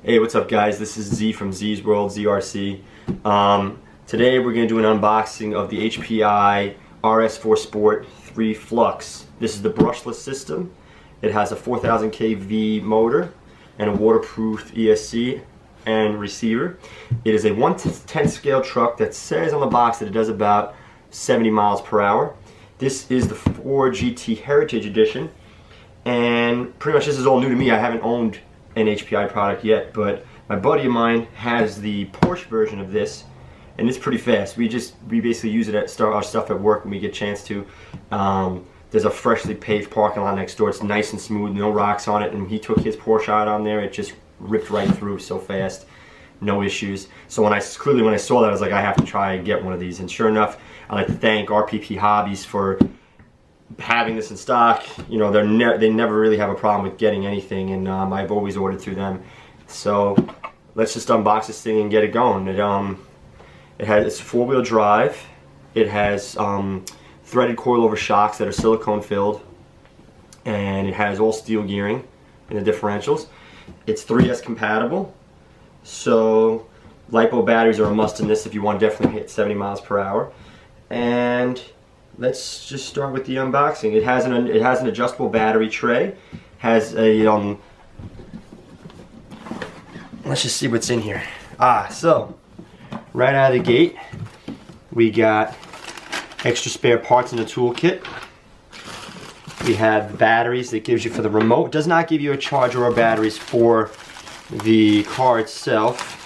Hey, what's up guys? This is Z from Z's World, ZRC. Today we're going to do an unboxing of the HPI RS4 Sport 3 Flux. This is the brushless system. It has a 4000 kV motor and a waterproof ESC and receiver. It is a 1/10 scale truck that says on the box that it does about 70 miles per hour. This is the 4 GT Heritage Edition, and pretty much this is all new to me. I haven't owned an HPI product yet, but my buddy of mine has the Porsche version of this, and it's pretty fast. We basically use it at start our stuff at work when we get a chance to. There's a freshly paved parking lot next door. It's nice and smooth, no rocks on it, and he took his Porsche out on there. It just ripped right through so fast, no issues. So when I saw that, I was like, I have to try and get one of these. And sure enough, I'd like to thank RPP Hobbies for having this in stock. You know, they never really have a problem with getting anything, and I've always ordered through them. So let's just unbox this thing and get it going. It's 4-wheel drive. It has threaded coilover shocks that are silicone filled, and it has all steel gearing in the differentials. It's 3S compatible, so LiPo batteries are a must in this if you want to definitely hit 70 miles per hour. And let's just start with the unboxing. It has an adjustable battery tray. Has a let's just see what's in here. So right out of the gate, we got extra spare parts in the toolkit. We have the batteries that gives you for the remote. It does not give you a charger or batteries for the car itself.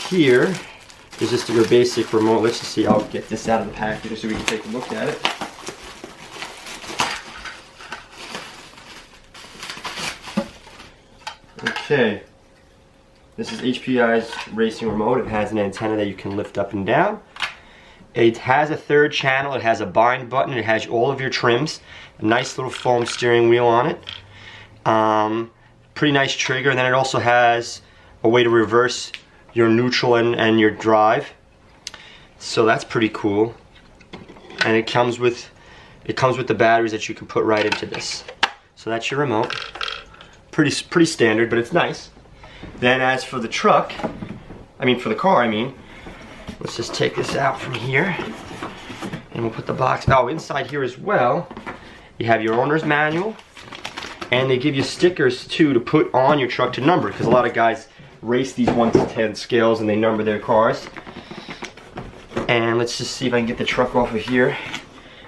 Here is just your basic remote. Let's just see. I'll get this out of the package so we can take a look at it. Okay. This is HPI's racing remote. It has an antenna that you can lift up and down. It has a third channel. It has a bind button. It has all of your trims. A nice little foam steering wheel on it. Pretty nice trigger. And then it also has a way to reverse your neutral and your drive. So that's pretty cool. And it comes with the batteries that you can put right into this. So that's your remote. Pretty standard, but it's nice. Then as for the truck, for the car, let's just take this out from here, and we'll put the box. Oh, inside here as well, you have your owner's manual, and they give you stickers too to put on your truck to number, because a lot of guys race these 1/10 scales and they number their cars. And let's just see if I can get the truck off of here.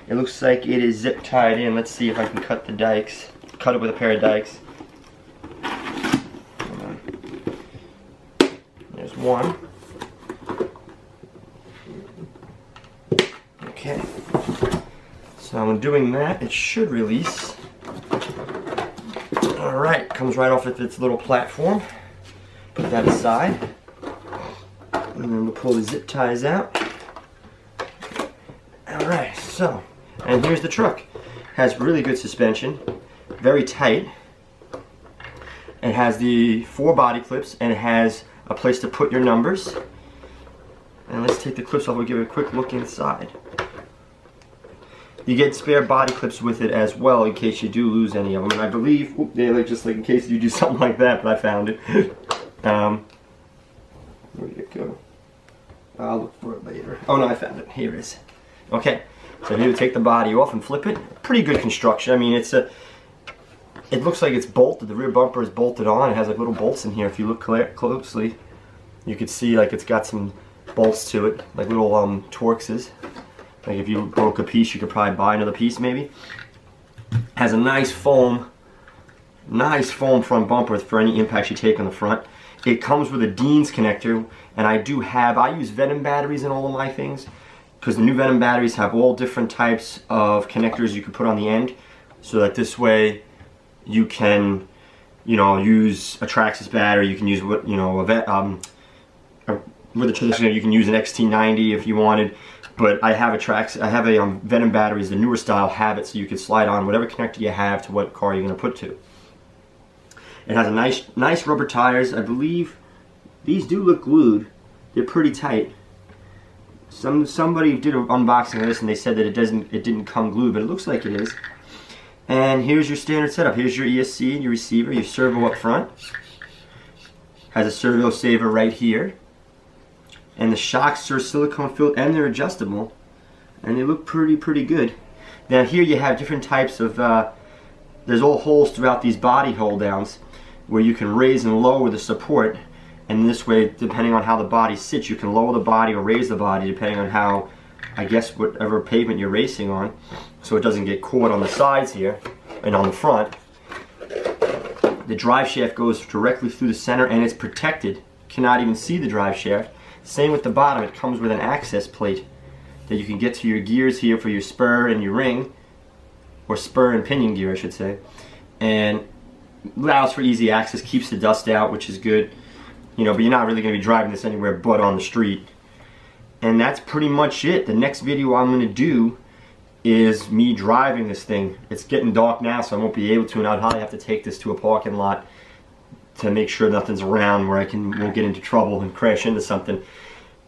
It looks like it is zip tied in. Let's see if I can cut the dikes. Cut it with a pair of dikes. There's one. Okay. So I'm doing that. It should release. Alright, comes right off of its little platform. Put that aside. And then we'll pull the zip ties out. Alright, so, and here's the truck. Has really good suspension. Very tight. It has the 4 body clips, and it has a place to put your numbers. And let's take the clips off and give it a quick look inside. You get spare body clips with it as well in case you do lose any of them. And I believe, they're just like in case you do something like that, but I found it. Where did it go? I'll look for it later. Oh no, I found it. Here it is. Okay, so here to take the body off and flip it. Pretty good construction. It looks like it's bolted. The rear bumper is bolted on. It has like little bolts in here. If you look closely, you can see like it's got some bolts to it, like little Torxes. Like if you broke a piece, you could probably buy another piece maybe. Has a nice foam front bumper for any impacts you take on the front. It comes with a Dean's connector, and I use Venom batteries in all of my things, because the new Venom batteries have all different types of connectors you can put on the end, so that this way you can, use a Traxxas battery. You can use with a traditional, you can use an XT90 if you wanted. But I have a Venom batteries, the newer style have it, so you can slide on whatever connector you have to what car you're going to put to. It has a nice rubber tires. I believe these do look glued. They're pretty tight. Somebody did an unboxing of this and they said that it didn't come glued, but it looks like it is. And here's your standard setup. Here's your ESC and your receiver, your servo up front. Has a servo saver right here. And the shocks are silicone filled and they're adjustable. And they look pretty good. Now here you have different types of, there's all holes throughout these body hold downs where you can raise and lower the support. And this way, depending on how the body sits, you can lower the body or raise the body depending on how, I guess, whatever pavement you're racing on, so it doesn't get caught on the sides here and on the front. The drive shaft goes directly through the center and it's protected. You cannot even see the drive shaft. Same with the bottom. It comes with an access plate that you can get to your gears here for your spur and your ring, or spur and pinion gear I should say, and allows for easy access, keeps the dust out, which is good. You know, but you're not really going to be driving this anywhere but on the street. And that's pretty much it. The next video I'm going to do is me driving this thing. It's getting dark now, so I won't be able to, and I'll probably have to take this to a parking lot to make sure nothing's around where won't get into trouble and crash into something.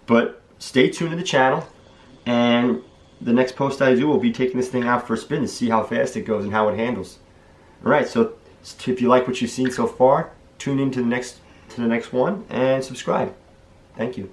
But stay tuned to the channel, and the next post I do will be taking this thing out for a spin to see how fast it goes and how it handles. Alright, so if you like what you've seen so far, tune in to the next one and subscribe. Thank you.